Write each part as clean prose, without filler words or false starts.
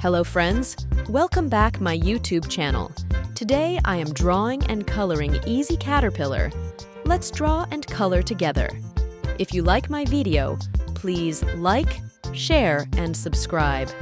Hello friends, welcome back my YouTube channel. Today I am drawing and coloring Easy Caterpillar. Let's draw and color together. If you like my video, please like, share, and subscribe.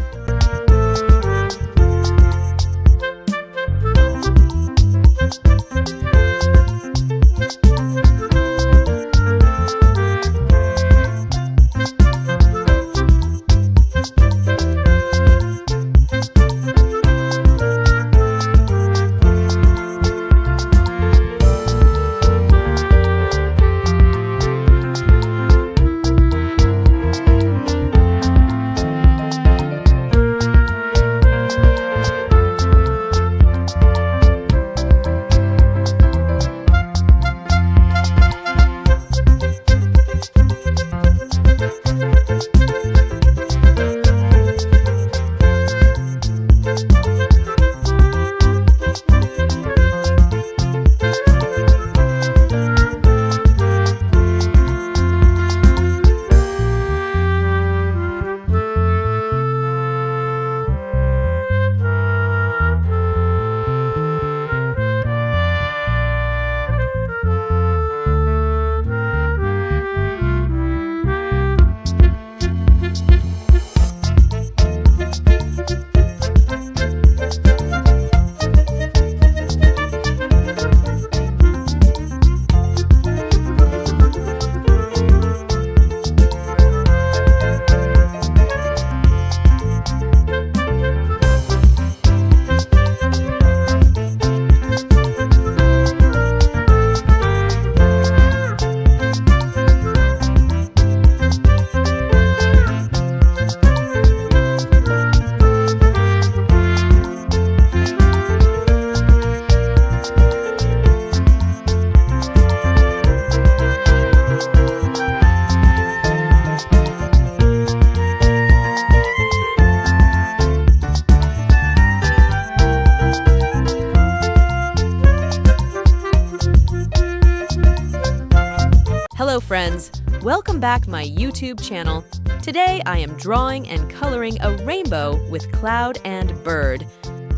Hello friends, welcome back my YouTube channel. Today I am drawing and coloring a rainbow with cloud and bird.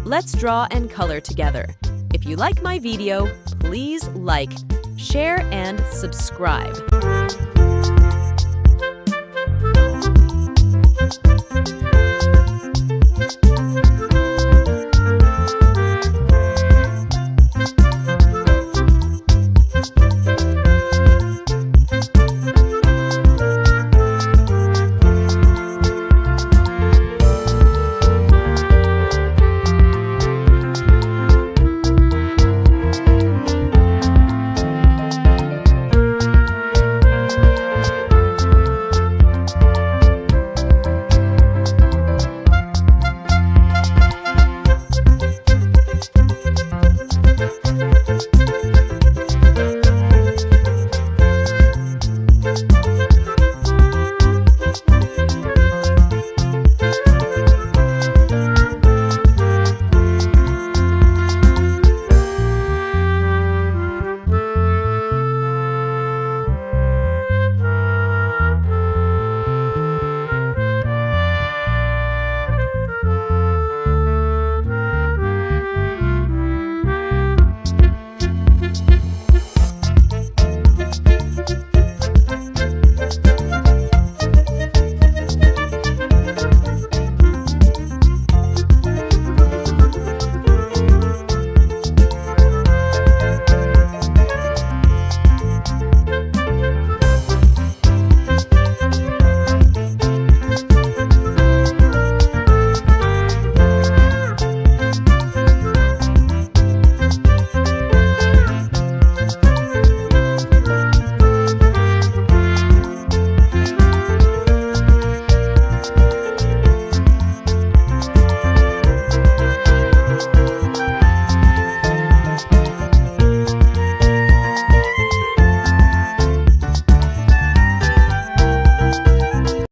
Let's draw and color together. If you like my video, please like, share, and subscribe.